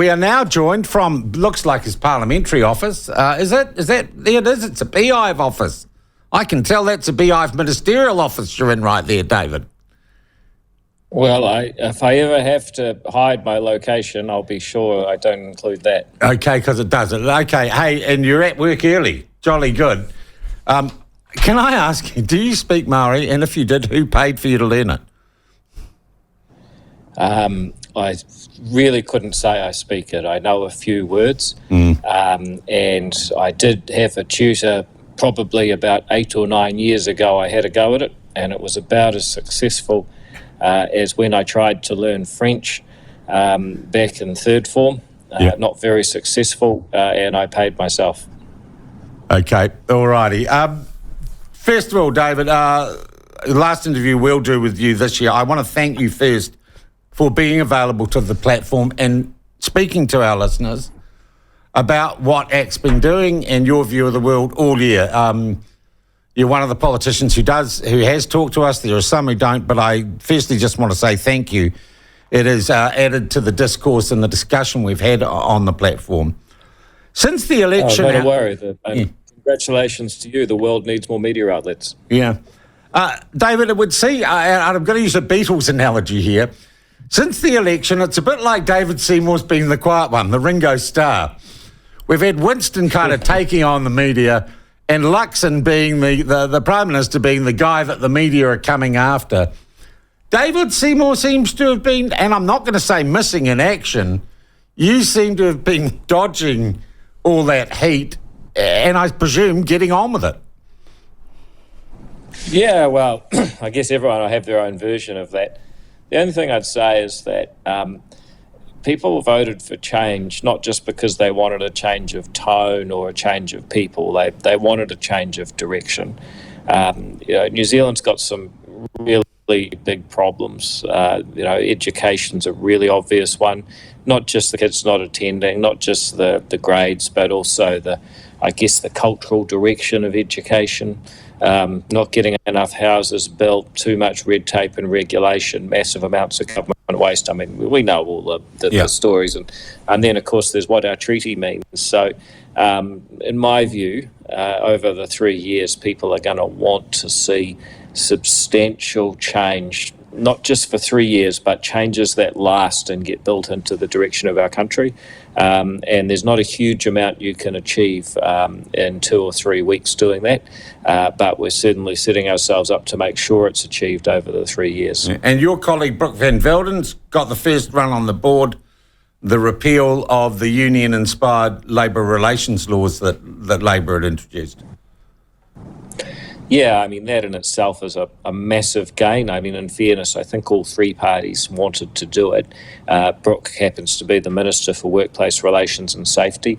We are now joined from, looks like his parliamentary office. Is it? There it is. It's a beehive office. I can tell that's a beehive ministerial office you're in right there, David. Well, if I ever have to hide my location, I'll be sure I don't include that. Okay, because it doesn't. Okay, hey, and you're at work early. Jolly good. Can I ask you, do you speak Maori? And if you did, who paid for you to learn it? I really couldn't say I speak it. I know a few words, and I did have a tutor probably about 8 or 9 years ago. I had a go at it, and it was about as successful as when I tried to learn French back in third form. Not very successful, and I paid myself. Okay, all righty. First of all, David, the last interview we'll do with you this year, I want to thank you first for being available to the platform and speaking to our listeners about what ACT's been doing and your view of the world all year. You're one of the politicians who has talked to us. There are some who don't, but I firstly just want to say thank you. It has added to the discourse and the discussion we've had on the platform. Since the election... Not a worry. Congratulations to you. The world needs more media outlets. Yeah. David, it would see, and I'm going to use a Beatles analogy here. Since the election, it's a bit like David Seymour's been the quiet one, the Ringo Starr. We've had Winston kind of taking on the media and Luxon being the Prime Minister being the guy that the media are coming after. David Seymour seems to have been, and I'm not going to say missing in action, you seem to have been dodging all that heat and I presume getting on with it. Yeah, well, I guess everyone will have their own version of that. The only thing I'd say is that people voted for change, not just because they wanted a change of tone or a change of people. They wanted a change of direction. New Zealand's got some really big problems. Education's a really obvious one. Not just the kids not attending, not just the grades, but also the cultural direction of education. Not getting enough houses built, too much red tape and regulation, massive amounts of government waste. I mean, we know all the stories. And then, of course, there's what our treaty means. So, in my view, over the 3 years, people are going to want to see substantial change, not just for 3 years, but changes that last and get built into the direction of our country. And there's not a huge amount you can achieve in 2 or 3 weeks doing that, but we're certainly setting ourselves up to make sure it's achieved over the 3 years. And your colleague Brooke Van Velden's got the first run on the board, the repeal of the union-inspired labour relations laws that Labor had introduced. Yeah, I mean, that in itself is a massive gain. I mean, in fairness, I think all three parties wanted to do it. Brooke happens to be the Minister for Workplace Relations and Safety.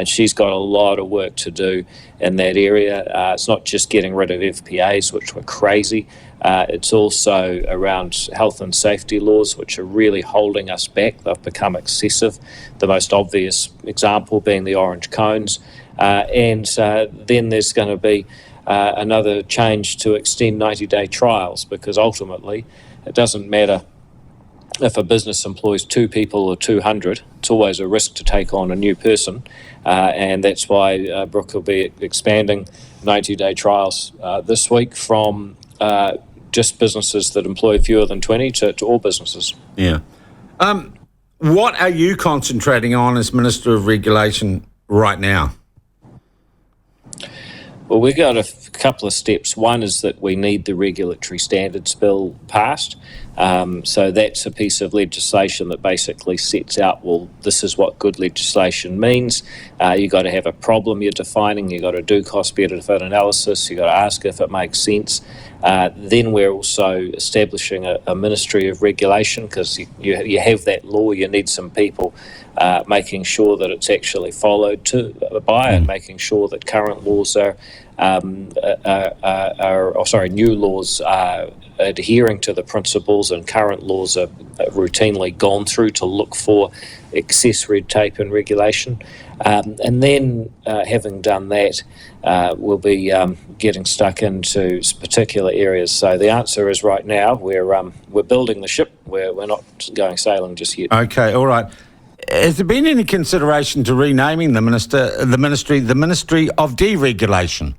She's got a lot of work to do in that area. It's not just getting rid of FPAs, which were crazy. It's also around health and safety laws, which are really holding us back. They've become excessive. The most obvious example being the orange cones. And then there's going to be another change to extend 90-day trials, because ultimately it doesn't matter if a business employs 2 people or 200. It's always a risk to take on a new person, and that's why Brooke will be expanding 90-day trials this week from just businesses that employ fewer than 20 to all businesses. Yeah. What are you concentrating on as Minister of Regulation right now? Well, we've got a couple of steps. One is that we need the Regulatory Standards Bill passed. So that's a piece of legislation that basically sets out, well, this is what good legislation means. You've got to have a problem you're defining. You've got to do cost-benefit analysis. You've got to ask if it makes sense. Then we're also establishing a Ministry of Regulation, because you have that law, you need some people making sure that it's actually followed by and making sure that current laws new laws are adhering to the principles, and current laws are routinely gone through to look for excess red tape and regulation. And then, having done that, we'll be getting stuck into particular areas. So the answer is right now we're building the ship. We're not going sailing just yet. Okay, all right. Has there been any consideration to renaming the ministry of Deregulation?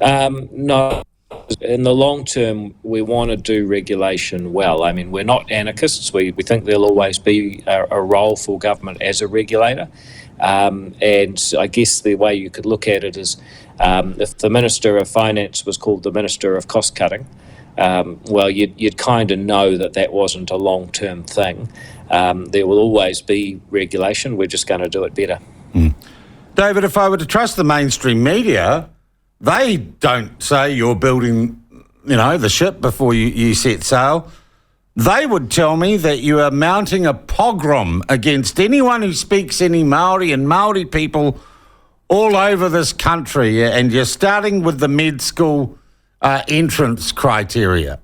No. In the long term, we want to do regulation well. I mean, we're not anarchists. We think there'll always be a role for government as a regulator. And I guess the way you could look at it is if the Minister of Finance was called the Minister of Cost Cutting, well, you'd kind of know that wasn't a long-term thing. There will always be regulation. We're just going to do it better. David, if I were to trust the mainstream media, they don't say you're building, the ship before you set sail. They would tell me that you are mounting a pogrom against anyone who speaks any Māori and Māori people all over this country, and you're starting with the med school entrance criteria.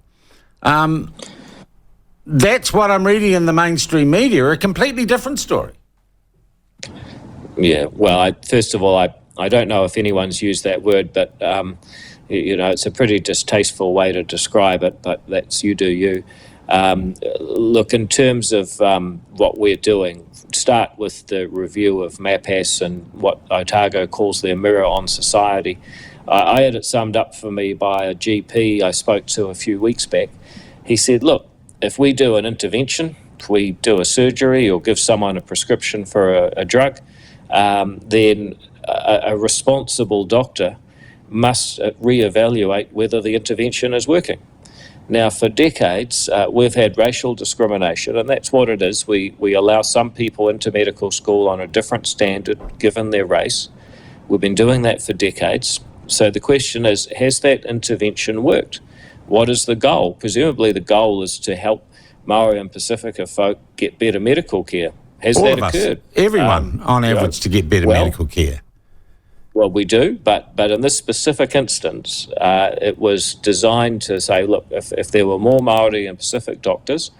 That's what I'm reading in the mainstream media, a completely different story. Yeah, well, first of all, I don't know if anyone's used that word, but, it's a pretty distasteful way to describe it, but that's you do you. Look, in terms of what we're doing, start with the review of MAPAS and what Otago calls their mirror on society. I had it summed up for me by a GP I spoke to a few weeks back. He said, look, if we do an intervention, if we do a surgery or give someone a prescription for a drug, then a responsible doctor must reevaluate whether the intervention is working. Now, for decades, we've had racial discrimination, and that's what it is. We allow some people into medical school on a different standard given their race. We've been doing that for decades. So the question is, has that intervention worked? What is the goal? Presumably the goal is to help Māori and Pacifica folk get better medical care. Has all that of occurred? Us, everyone, on average, to get better medical care. Well, we do, but in this specific instance, it was designed to say, look, if there were more Māori and Pacific doctors,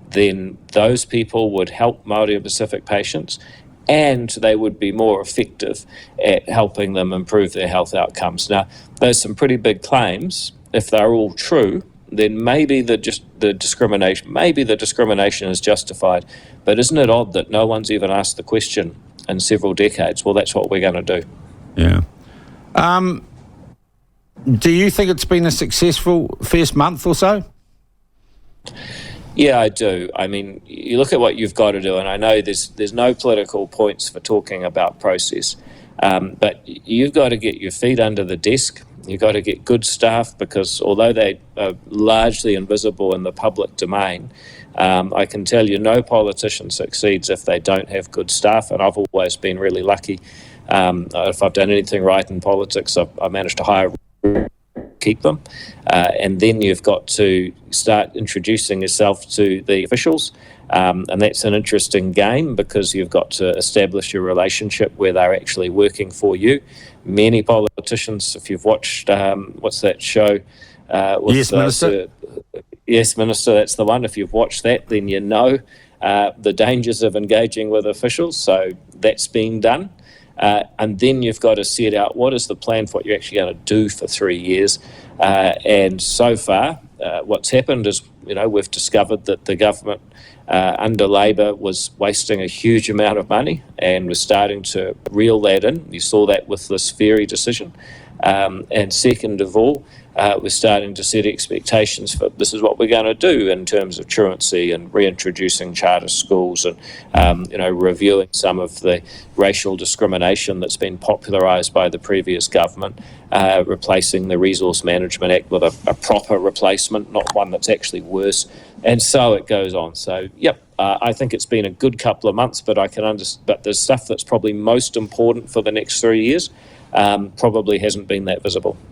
then those people would help Māori and Pacific patients, and they would be more effective at helping them improve their health outcomes. Now, there's some pretty big claims. If they're all true, then maybe the discrimination is justified. But isn't it odd that no one's even asked the question in several decades? Well, that's what we're going to do. Yeah. Do you think it's been a successful first month or so? Yeah, I do. I mean, you look at what you've got to do, and I know there's no political points for talking about process, but you've got to get your feet under the desk. You've got to get good staff, because although they are largely invisible in the public domain, I can tell you no politician succeeds if they don't have good staff, and I've always been really lucky. If I've done anything right in politics, I've managed to hire, keep them, and then you've got to start introducing yourself to the officials, and that's an interesting game, because you've got to establish a relationship where they're actually working for you. Many politicians, if you've watched, what's that show? Yes, Minister. Yes, Minister, that's the one. If you've watched that, then you know the dangers of engaging with officials, so that's being done. And then you've got to set out what is the plan for what you're actually going to do for 3 years. And so far, what's happened is, we've discovered that the government under Labor was wasting a huge amount of money, and we're starting to reel that in. You saw that with this ferry decision. And second of all, we're starting to set expectations for this is what we're going to do in terms of truancy and reintroducing charter schools and, reviewing some of the racial discrimination that's been popularised by the previous government, replacing the Resource Management Act with a proper replacement, not one that's actually worse. And so it goes on. So, yep, I think it's been a good couple of months, but I can understand. But the stuff that's probably most important for the next 3 years probably hasn't been that visible.